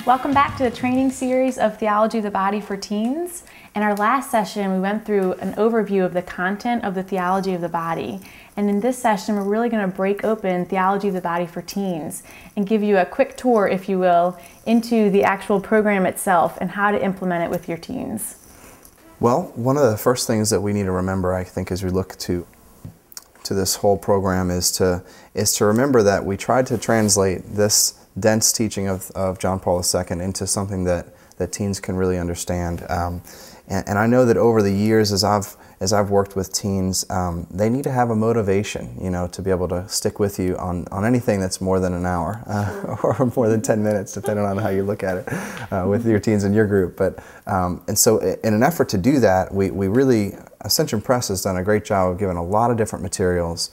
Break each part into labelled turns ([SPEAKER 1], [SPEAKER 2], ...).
[SPEAKER 1] Welcome back to the training series of Theology of the Body for Teens. In our last session, we went through an overview of the content of the Theology of the Body. And in this session, we're really going to break open Theology of the Body for Teens and give you a quick tour, if you will, into the actual program itself and how to implement it with your teens.
[SPEAKER 2] Well, one of the first things that we need to remember, I think, as we look to this whole program is to remember that we tried to translate this dense teaching of John Paul II into something that teens can really understand. And I know that over the years, as I've worked with teens, they need to have a motivation, to be able to stick with you on anything that's more than an hour or more than 10 minutes, depending on how you look at it with your teens in your group. But and so, in an effort to do that, we really Ascension Press has done a great job of giving a lot of different materials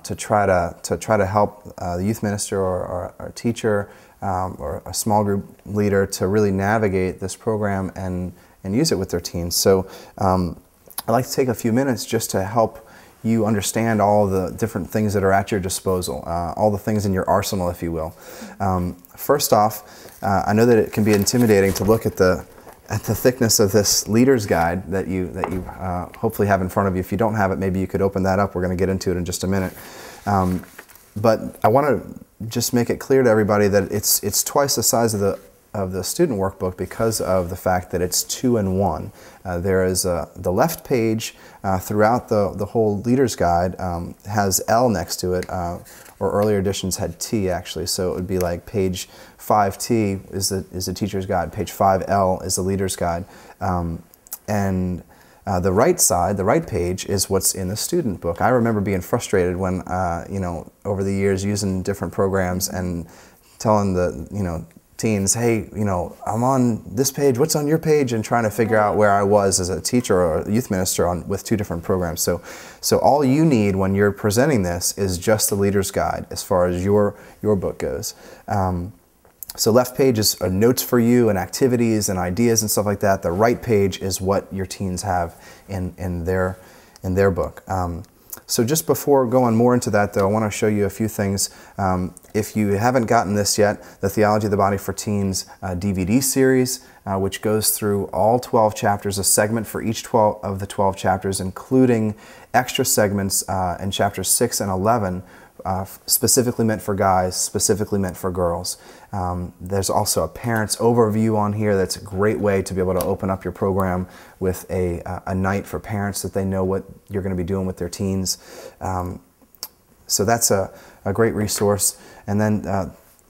[SPEAKER 2] to try to help the youth minister or a teacher or a small group leader to really navigate this program and use it with their teens. So I'd like to take a few minutes just to help you understand all the different things that are at your disposal, all the things in your arsenal, if you will. First off, I know that it can be intimidating to look at the thickness of this leader's guide that you hopefully have in front of you. If you don't have it, maybe you could open that up. We're going to get into it in just a minute. But I want to just make it clear to everybody that it's twice the size of the student workbook because of the fact that it's 2-in-1. There is the left page throughout the whole leader's guide has L next to it, or earlier editions had T actually, so it would be like page 5T is the teacher's guide, page 5L is the leader's guide, and the right side, the right page, is what's in the student book. I remember being frustrated when over the years using different programs and telling the teens, hey, I'm on this page, what's on your page, and trying to figure out where I was as a teacher or a youth minister with two different programs. So all you need when you're presenting this is just the leader's guide as far as your book goes. So left page is notes for you and activities and ideas and stuff like that. The right page is what your teens have in their book. So just before going more into that, though, I want to show you a few things. If you haven't gotten this yet, the Theology of the Body for Teens DVD series, which goes through all 12 chapters, a segment for each 12 of the 12 chapters, including extra segments in chapters 6 and 11, specifically meant for guys, specifically meant for girls. There's also a parent's overview on here that's a great way to be able to open up your program with a night for parents that they know what you're going to be doing with their teens. So that's a great resource. And then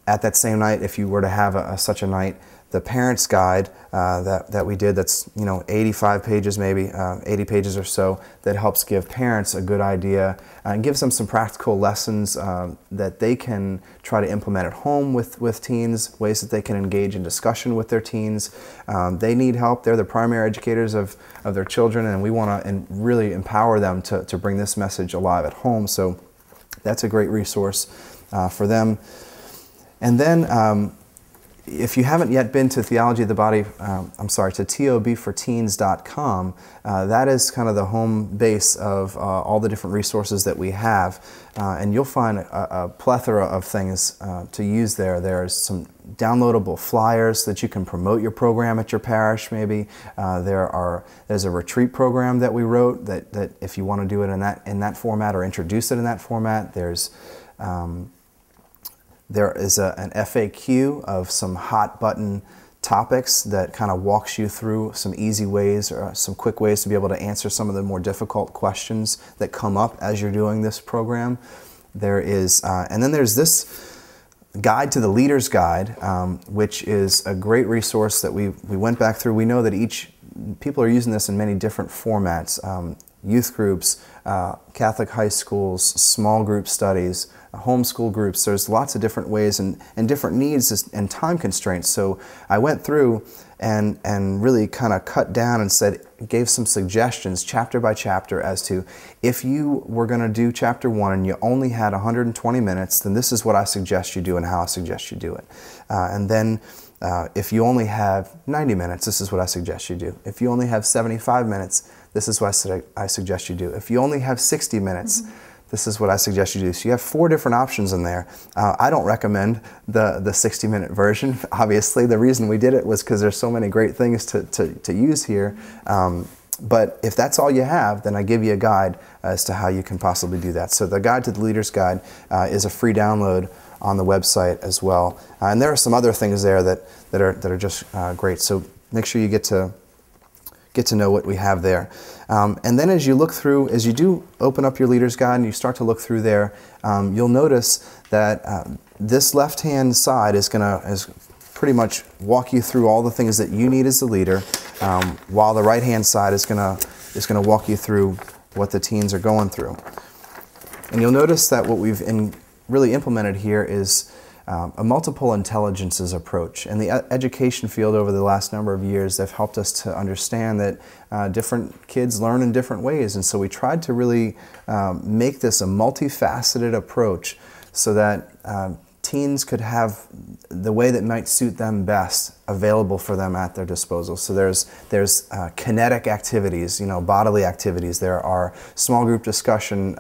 [SPEAKER 2] at that same night, if you were to have such a night, the parent's guide that we did, that's 85 pages maybe, 80 pages or so, that helps give parents a good idea and gives them some practical lessons that they can try to implement at home with teens, ways that they can engage in discussion with their teens. They need help. They're the primary educators of their children, and we want to really empower them to bring this message alive at home. So that's a great resource for them. And then if you haven't yet been to Theology of the Body, to TOBforteens.com, that is kind of the home base of all the different resources that we have. And you'll find a plethora of things to use there. There's some downloadable flyers that you can promote your program at your parish, maybe. There's a retreat program that we wrote that if you want to do it in that format or introduce it in that format, there is an FAQ of some hot button topics that kind of walks you through some easy ways or some quick ways to be able to answer some of the more difficult questions that come up as you're doing this program. There is, and then there's this guide to the leader's guide, which is a great resource that we went back through. We know that people are using this in many different formats. Youth groups, Catholic high schools, small group studies, homeschool groups. There's lots of different ways and different needs and time constraints. So I went through and really kind of cut down and gave some suggestions chapter by chapter as to if you were going to do chapter 1 and you only had 120 minutes, then this is what I suggest you do and how I suggest you do it. And then if you only have 90 minutes, this is what I suggest you do. If you only have 75 minutes, this is what I suggest you do. If you only have 60 minutes, this is what I suggest you do. So you have 4 different options in there. I don't recommend the 60-minute version. Obviously, the reason we did it was because there's so many great things to use here. But if that's all you have, then I give you a guide as to how you can possibly do that. So the Guide to the Leader's Guide is a free download on the website as well. And there are some other things there that are just great. So make sure you get to know what we have there. And then as you look through, as you do open up your Leader's Guide and you start to look through there, you'll notice that this left-hand side is pretty much walk you through all the things that you need as a leader, while the right-hand side is gonna walk you through what the teens are going through. And you'll notice that what we've really implemented here is a multiple intelligences approach. And the education field over the last number of years, they've helped us to understand that different kids learn in different ways. And so we tried to really make this a multifaceted approach so that teens could have the way that might suit them best available for them at their disposal. So there's kinetic activities, bodily activities. There are small group discussion,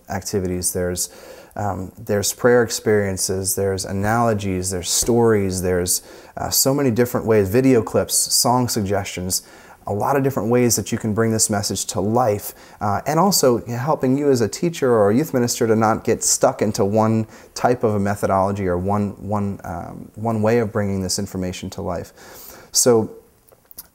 [SPEAKER 2] activities. There's prayer experiences, there's analogies, there's stories, there's so many different ways, video clips, song suggestions, a lot of different ways that you can bring this message to life, and also helping you as a teacher or a youth minister to not get stuck into one type of a methodology or one way of bringing this information to life. So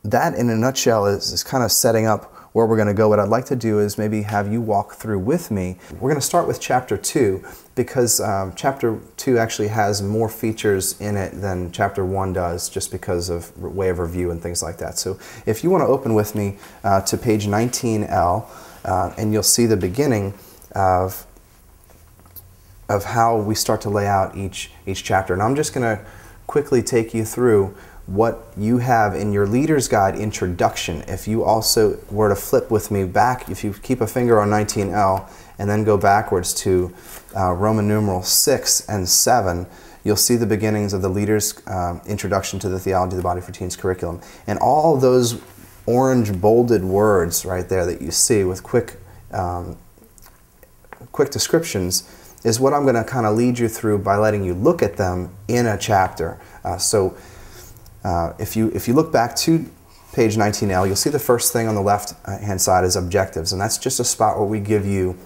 [SPEAKER 2] that in a nutshell is kind of setting up where we're going to go. What I'd like to do is maybe have you walk through with me. We're going to start with Chapter 2 because Chapter 2 actually has more features in it than Chapter 1 does, just because of way of review and things like that. So if you want to open with me to page 19L, and you'll see the beginning of how we start to lay out each chapter. And I'm just going to quickly take you through what you have in your Leader's Guide introduction. If you also were to flip with me back, if you keep a finger on 19L and then go backwards to Roman numeral 6 and 7, you'll see the beginnings of the Leader's Introduction to the Theology of the Body for Teens curriculum. And all those orange bolded words right there that you see with quick descriptions is what I'm going to kind of lead you through by letting you look at them in a chapter. If you look back to page 19L, you'll see the first thing on the left-hand side is objectives, and that's just a spot where we give you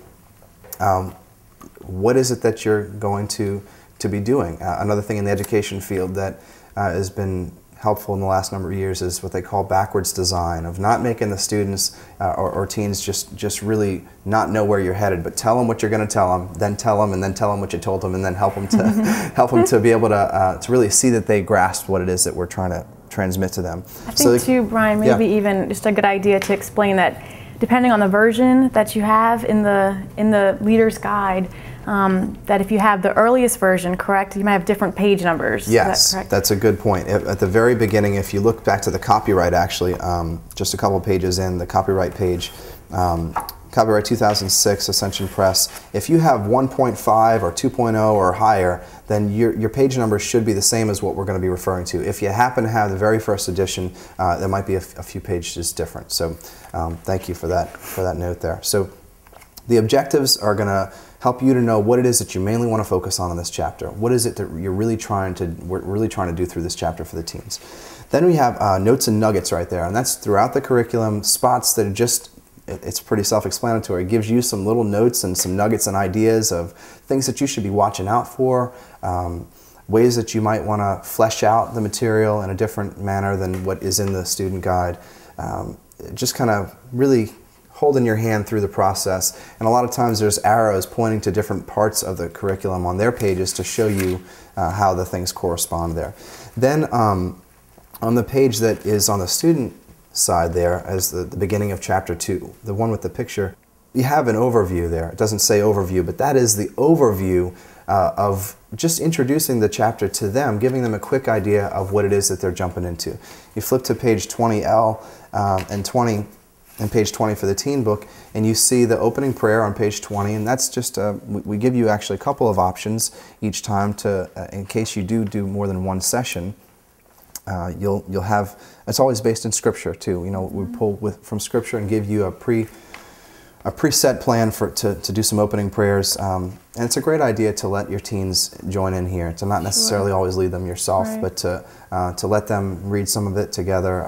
[SPEAKER 2] what is it that you're going to be doing. Another thing in the education field that has been helpful in the last number of years is what they call backwards design, of not making the students or teens just really not know where you're headed, but tell them what you're going to tell them, then tell them, and then tell them what you told them, and then help them to help them to be able to really see that they grasp what it is that we're trying to transmit to them.
[SPEAKER 1] I think too, Brian, maybe even just a good idea to explain that depending on the version that you have in the Leader's Guide, that if you have the earliest version, correct, you might have different page numbers.
[SPEAKER 2] Yes, that's a good point. At the very beginning, if you look back to the copyright, actually, just a couple of pages in, the copyright page, copyright 2006, Ascension Press, if you have 1.5 or 2.0 or higher, then your page number should be the same as what we're going to be referring to. If you happen to have the very first edition, there might be a few pages different. So thank you for that note there. So the objectives are going to help you to know what it is that you mainly want to focus on in this chapter. What is it that we're really trying to do through this chapter for the teens? Then we have notes and nuggets right there, and that's throughout the curriculum, spots that are just, it's pretty self-explanatory. It gives you some little notes and some nuggets and ideas of things that you should be watching out for, ways that you might want to flesh out the material in a different manner than what is in the student guide. Just kind of really holding your hand through the process. And a lot of times there's arrows pointing to different parts of the curriculum on their pages to show you how the things correspond there. Then on the page that is on the student side there, as the beginning of Chapter 2, the one with the picture, you have an overview there. It doesn't say overview, but that is the overview of just introducing the chapter to them, giving them a quick idea of what it is that they're jumping into. You flip to page 20L and page 20 for the teen book, and you see the opening prayer on page 20, and that's just, we give you actually a couple of options each time to, in case you do more than one session, you'll have, it's always based in Scripture too. You know, we pull from Scripture and give you a preset plan to do some opening prayers. And it's a great idea to let your teens join in here, to not necessarily always lead them yourself, but to let them read some of it together,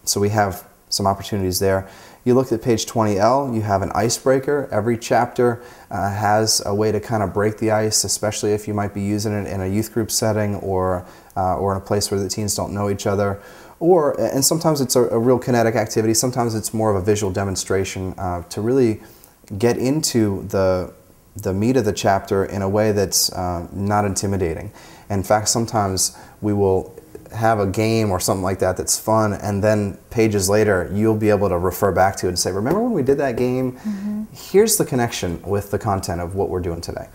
[SPEAKER 2] so we have some opportunities there. You looked at page 20L, you have an icebreaker. Every chapter has a way to kind of break the ice, especially if you might be using it in a youth group setting or in a place where the teens don't know each other. And sometimes it's a real kinetic activity, sometimes it's more of a visual demonstration to really get into the meat of the chapter in a way that's not intimidating. In fact, sometimes we will have a game or something like that that's fun, and then pages later you'll be able to refer back to it and say, remember when we did that game? Here's the connection with the content of what we're doing today.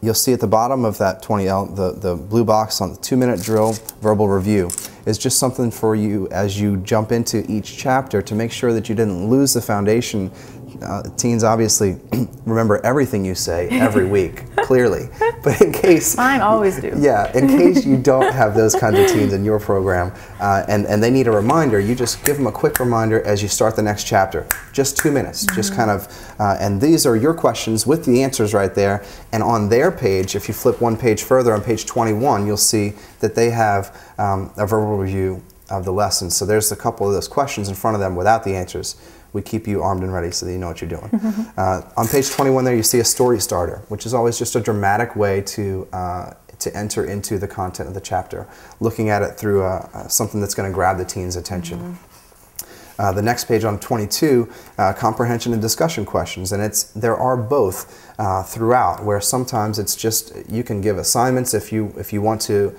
[SPEAKER 2] You'll see at the bottom of that 20L, the blue box on the 2-minute drill verbal review is just something for you as you jump into each chapter to make sure that you didn't lose the foundation. Teens obviously remember everything you say every week, clearly. But in case...
[SPEAKER 1] Mine always do.
[SPEAKER 2] Yeah, in case you don't have those kinds of teens in your program and they need a reminder, you just give them a quick reminder as you start the next chapter. Just 2 minutes, just kind of... and these are your questions with the answers right there. And on their page, if you flip one page further, on page 21, you'll see that they have a verbal review of the lesson. So there's a couple of those questions in front of them without the answers. We keep you armed and ready so that you know what you're doing. On page 21 there you see a story starter, which is always just a dramatic way to enter into the content of the chapter, looking at it through something that's going to grab the teens' attention. The next page on 22, comprehension and discussion questions, and there are both throughout, where sometimes it's just, you can give assignments if you want to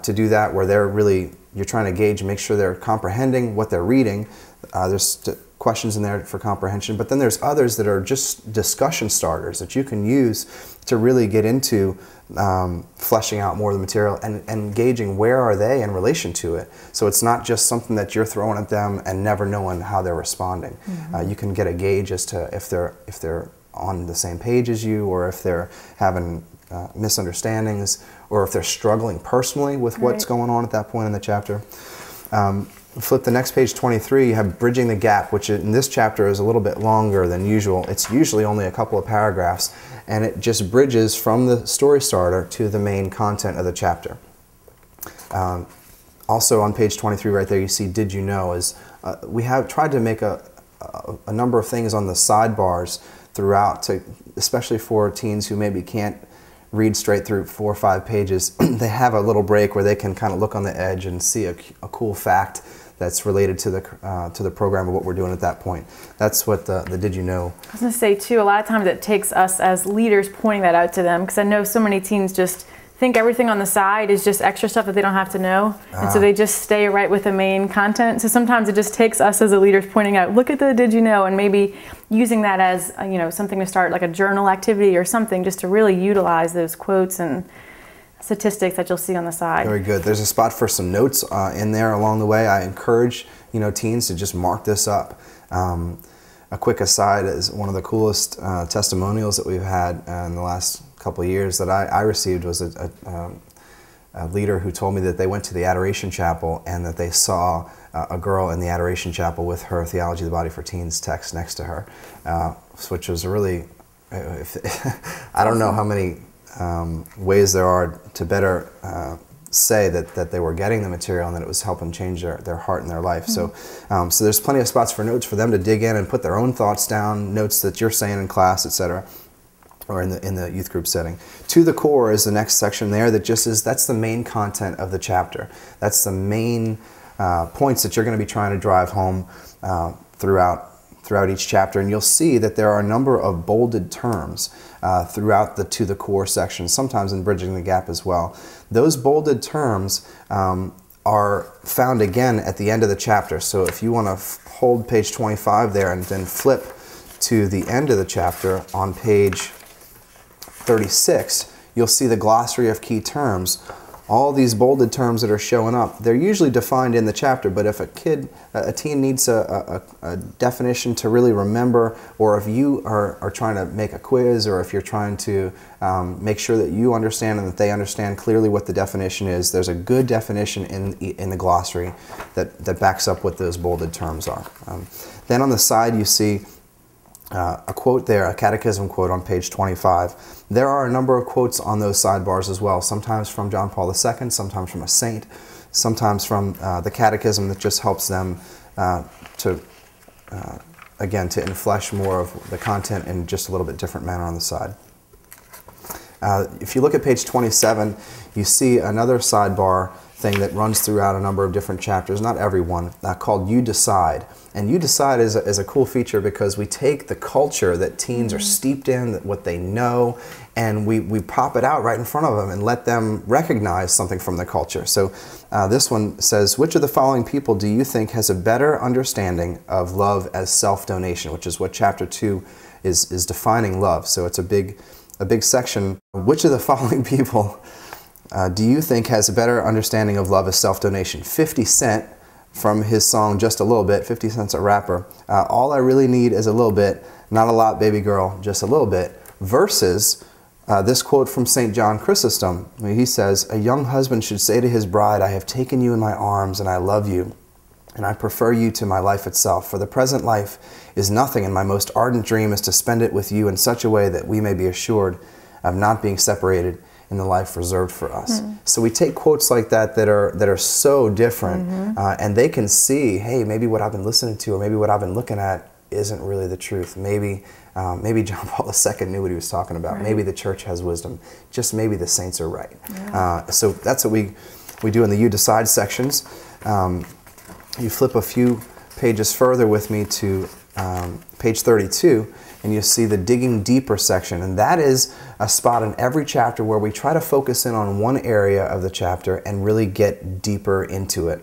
[SPEAKER 2] do that, where you're trying to gauge and make sure they're comprehending what they're reading. There's questions in there for comprehension, but then there's others that are just discussion starters that you can use to really get into fleshing out more of the material and gauging where are they in relation to it. So it's not just something that you're throwing at them and never knowing how they're responding. You can get a gauge as to if they're on the same page as you, or if they're having misunderstandings, or if they're struggling personally with what's going on at that point in the chapter. Flip the next page, 23, you have bridging the gap, which in this chapter is a little bit longer than usual. It's usually only a couple of paragraphs, and it just bridges from the story starter to the main content of the chapter. Also on page 23 right there you see Did You Know? We have tried to make a number of things on the sidebars throughout, especially for teens who maybe can't read straight through 4 or 5 pages. They have a little break where they can kind of look on the edge and see a cool fact that's related to the program of what we're doing at that point. That's what the Did You Know?
[SPEAKER 1] I was going to say too, a lot of times it takes us as leaders pointing that out to them, because I know so many teens just think everything on the side is just extra stuff that they don't have to know, and so they just stay right with the main content. So sometimes it just takes us as the leaders pointing out, look at the Did You Know, and maybe using that as something to start, like a journal activity or something, just to really utilize those quotes and statistics that you'll see on the side.
[SPEAKER 2] Very good. There's a spot for some notes in there along the way. I encourage teens to just mark this up. A quick aside is one of the coolest testimonials that we've had in the last couple of years that I received was a leader who told me that they went to the Adoration Chapel and that they saw a girl in the Adoration Chapel with her Theology of the Body for Teens text next to her, which was a really, I don't know how many ways there are to better say that they were getting the material and that it was helping change their heart and their life. So there's plenty of spots for notes for them to dig in and put their own thoughts down, notes that you're saying in class, etc., or in the youth group setting. To the core is the next section there that just is, that's the main content of the chapter. That's the main points that you're going to be trying to drive home throughout each chapter, and you'll see that there are a number of bolded terms throughout the To the Core section, sometimes in Bridging the Gap as well. Those bolded terms are found again at the end of the chapter. So if you want to hold page 25 there and then flip to the end of the chapter on page 36, you'll see the glossary of key terms all these bolded terms that are showing up, they're usually defined in the chapter, but if a teen needs a definition to really remember, or if you are trying to make a quiz, or if you're trying to make sure that you understand and that they understand clearly what the definition is, there's a good definition in the glossary that backs up what those bolded terms are. Then on the side you see a quote there, a catechism quote on page 25. There are a number of quotes on those sidebars as well, sometimes from John Paul II, sometimes from a saint, sometimes from the catechism that just helps them to enflesh more of the content in just a little bit different manner on the side. If you look at page 27, you see another sidebar thing that runs throughout a number of different chapters, not every one, called You Decide. And You Decide is a cool feature because we take the culture that teens are steeped in, what they know, and we pop it out right in front of them and let them recognize something from the culture. So this one says, which of the following people do you think has a better understanding of love as self-donation, which is what chapter 2 is defining love. So it's a big section. Which of the following people do you think has a better understanding of love as self-donation? 50 Cent, from his song Just a Little Bit. 50 Cent's a rapper. All I really need is a little bit, not a lot, baby girl, just a little bit. Versus this quote from St. John Chrysostom. He says, a young husband should say to his bride, I have taken you in my arms and I love you, and I prefer you to my life itself. For the present life is nothing, and my most ardent dream is to spend it with you in such a way that we may be assured of not being separated in the life reserved for us. So we take quotes like that are so different, and they can see, hey, maybe what I've been listening to or maybe what I've been looking at isn't really the truth. Maybe John Paul II knew what he was talking about. Right. Maybe the church has wisdom. Just maybe the saints are right. Yeah. So that's what we do in the You Decide sections. You flip a few pages further with me to page 32, and you see the Digging Deeper section. And that is a spot in every chapter where we try to focus in on one area of the chapter and really get deeper into it.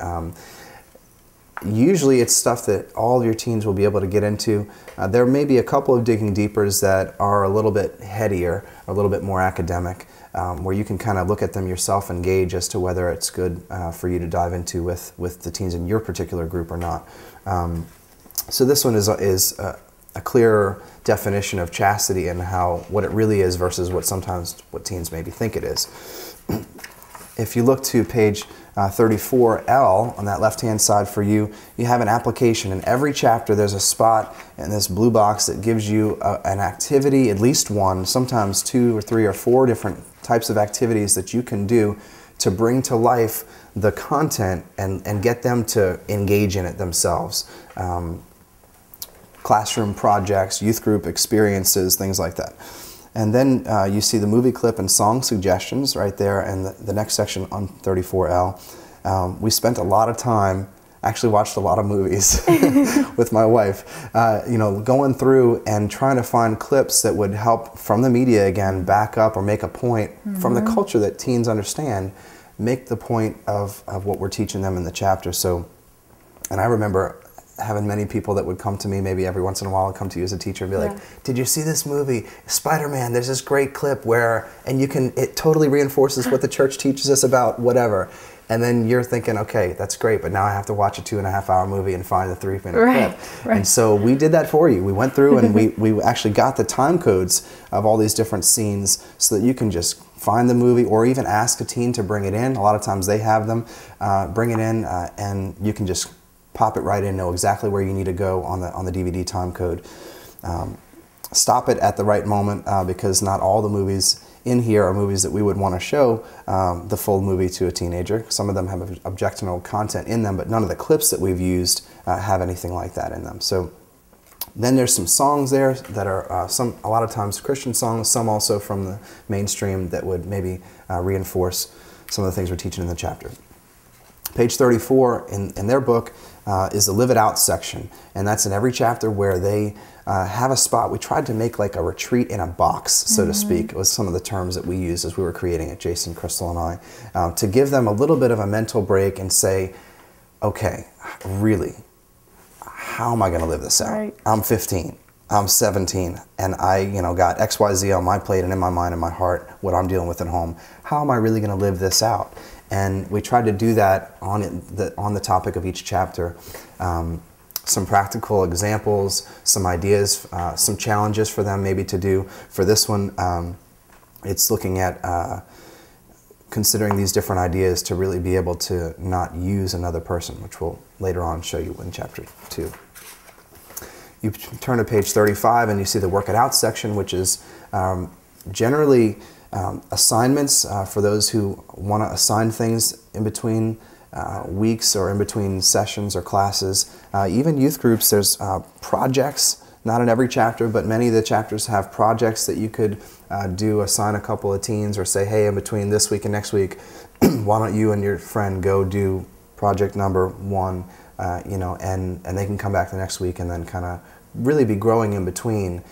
[SPEAKER 2] Usually it's stuff that all of your teens will be able to get into. There may be a couple of Digging Deepers that are a little bit headier, a little bit more academic, where you can kind of look at them yourself and gauge as to whether it's good for you to dive into with the teens in your particular group or not. So this one is a clearer definition of chastity and what it really is versus what teens maybe think it is. If you look to page 34L on that left-hand side for you, you have an application. In every chapter there's a spot in this blue box that gives you an activity, at least one, sometimes 2 or 3 or 4 different types of activities that you can do to bring to life the content and get them to engage in it themselves. Classroom projects, youth group experiences, things like that. And then you see the movie clip and song suggestions right there, and the next section on 34L. We spent a lot of time, actually watched a lot of movies with my wife, going through and trying to find clips that would help from the media, again, back up or make a point from the culture that teens understand, make the point of what we're teaching them in the chapter. So, and I remember having many people that would come to me maybe every once in a while and come to you as a teacher and be like, did you see this movie, Spider-Man? There's this great clip where, and it totally reinforces what the church teaches us about whatever. And then you're thinking, okay, that's great, but now I have to watch a 2.5-hour movie and find the 3-minute clip. Right. And so we did that for you. We went through and we actually got the time codes of all these different scenes so that you can just find the movie or even ask a teen to bring it in. A lot of times they have them. Bring it in and you can just pop it right in, know exactly where you need to go on the DVD time code. Stop it at the right moment because not all the movies in here are movies that we would want to show the full movie to a teenager. Some of them have objectionable content in them, but none of the clips that we've used have anything like that in them. So then there's some songs there that are a lot of times Christian songs, some also from the mainstream that would maybe reinforce some of the things we're teaching in the chapter. Page 34 in their book is the Live It Out section, and that's in every chapter where they have a spot. We tried to make like a retreat in a box, so to speak. It was some of the terms that we used as we were creating it, Jason, Crystal, and I, to give them a little bit of a mental break and say, okay, really, how am I going to live this out? Right. I'm 15. I'm 17, and I, got XYZ on my plate and in my mind and my heart, what I'm dealing with at home. How am I really going to live this out? And we tried to do that on the topic of each chapter. Some practical examples, some ideas, some challenges for them maybe to do. For this one, it's looking at considering these different ideas to really be able to not use another person, which we'll later on show you in chapter 2. You turn to page 35 and you see the work it out section, which is generally assignments for those who want to assign things in between weeks or in between sessions or classes. Even youth groups, there's projects, not in every chapter, but many of the chapters have projects that you could assign a couple of teens, or say, hey, in between this week and next week, why don't you and your friend go do project number 1, and they can come back the next week and then kind of really be growing in between.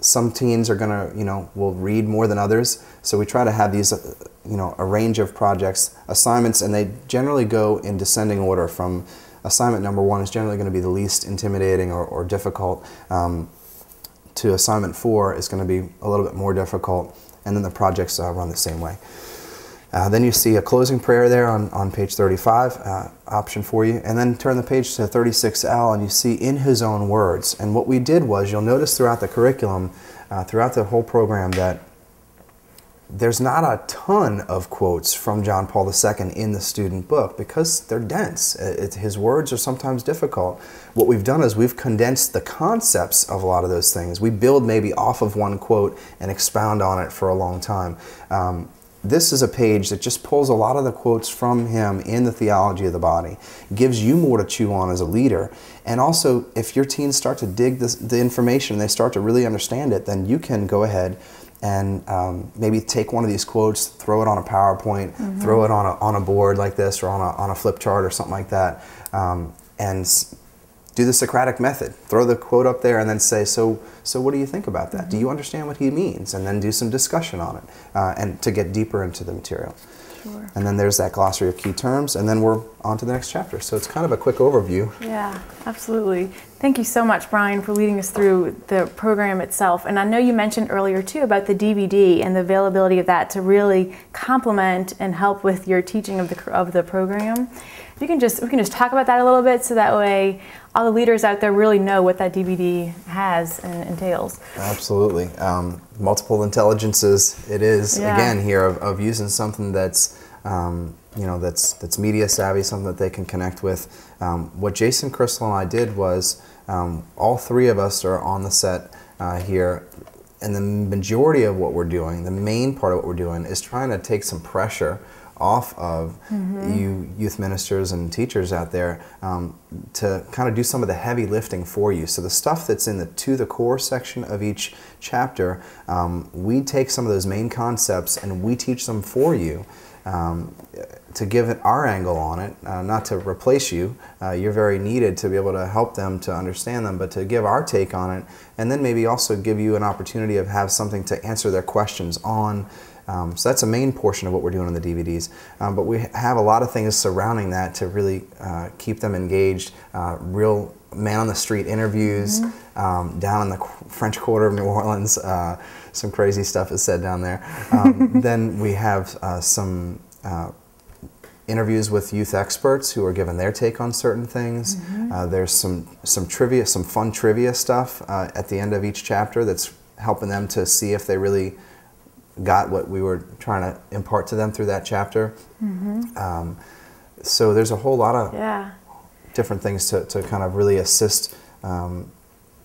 [SPEAKER 2] Some teens are gonna, will read more than others, so we try to have these, a range of projects, assignments, and they generally go in descending order. From assignment number 1 is generally going to be the least intimidating or difficult, to assignment 4 is going to be a little bit more difficult, and then the projects run the same way. Then you see a closing prayer there on page 35, option for you. And then turn the page to 36L and you see in his own words. And what we did was, you'll notice throughout the curriculum, throughout the whole program, that there's not a ton of quotes from John Paul II in the student book because they're dense. His words are sometimes difficult. What we've done is we've condensed the concepts of a lot of those things. We build maybe off of one quote and expound on it for a long time. This is a page that just pulls a lot of the quotes from him in the theology of the body, gives you more to chew on as a leader. And also, if your teens start to dig the information, they start to really understand it, then you can go ahead and maybe take one of these quotes, throw it on a PowerPoint, throw it on a board like this, or on a flip chart or something like that, and do the Socratic method. Throw the quote up there and then say, so what do you think about that? Do you understand what he means? And then do some discussion on it, and to get deeper into the material. Sure. And then there's that glossary of key terms, and then we're on to the next chapter. So it's kind of a quick overview.
[SPEAKER 1] Yeah, absolutely. Thank you so much, Brian, for leading us through the program itself. And I know you mentioned earlier, too, about the DVD and the availability of that to really complement and help with your teaching of the program. We can just talk about that a little bit, so that way all the leaders out there really know what that DVD has and entails.
[SPEAKER 2] Absolutely. Multiple intelligences it is, again, here of using something that's that's media savvy, something that they can connect with. What Jason, Crystal, and I did was, all 3 of us are on the set here, and the majority of what we're doing, the main part of what we're doing, is trying to take some pressure off of you youth ministers and teachers out there, to kind of do some of the heavy lifting for you. So the stuff that's in the To the Core section of each chapter, we take some of those main concepts and we teach them for you, to give it our angle on it, not to replace you. You're very needed to be able to help them to understand them, but to give our take on it, and then maybe also give you an opportunity of have something to answer their questions on. So that's a main portion of what we're doing in the DVDs. But we have a lot of things surrounding that to really keep them engaged. Real man-on-the-street interviews down in the French Quarter of New Orleans. Some crazy stuff is said down there. Then we have some interviews with youth experts who are giving their take on certain things. There's some trivia, some fun trivia stuff at the end of each chapter that's helping them to see if they really got what we were trying to impart to them through that chapter. So there's a whole lot of different things to kind of really assist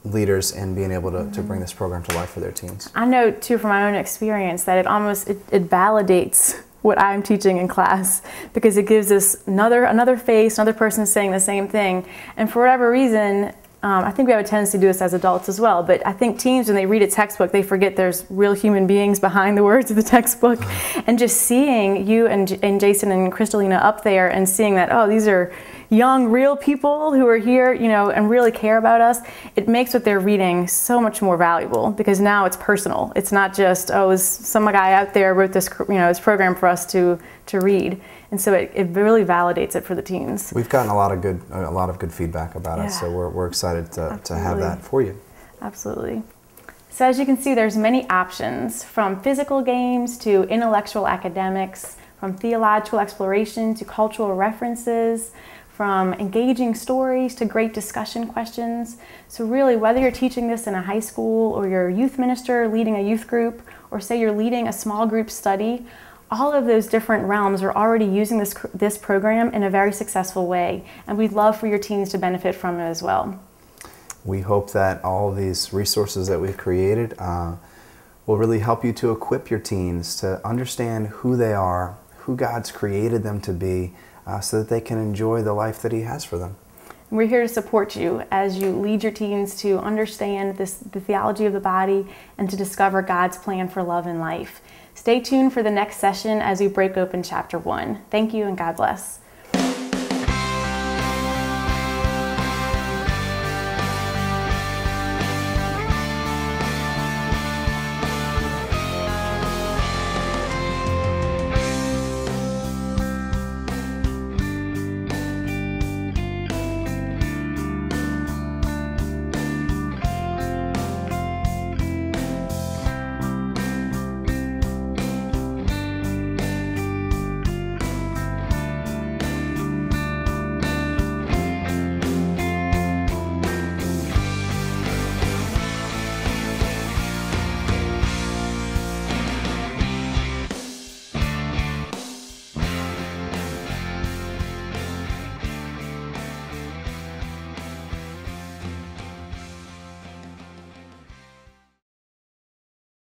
[SPEAKER 2] leaders in being able to bring this program to life for their teens. I
[SPEAKER 1] know too from my own experience that it validates what I'm teaching in class, because it gives us another face, another person saying the same thing. And for whatever reason, I think we have a tendency to do this as adults as well, but I think teens, when they read a textbook, they forget there's real human beings behind the words of the textbook. And just seeing you and Jason and Crystalina up there and seeing that, oh, these are young, real people who are here, and really care about us, it makes what they're reading so much more valuable, because now it's personal. It's not just, oh, some guy out there wrote this, this program for us to read. And so it really validates it for the teens.
[SPEAKER 2] We've gotten a lot of good feedback about it, so we're excited to have that for you.
[SPEAKER 1] Absolutely. So as you can see, there's many options, from physical games to intellectual academics, from theological exploration to cultural references, from engaging stories to great discussion questions. So really, whether you're teaching this in a high school or you're a youth minister leading a youth group, or say you're leading a small group study, all of those different realms are already using this program in a very successful way, and we'd love for your teens to benefit from it as well.
[SPEAKER 2] We hope that all of these resources that we've created will really help you to equip your teens to understand who they are, who God's created them to be, so that they can enjoy the life that He has for them.
[SPEAKER 1] We're here to support you as you lead your teens to understand the theology of the body and to discover God's plan for love and life. Stay tuned for the next session as we break open chapter 1. Thank you and God bless.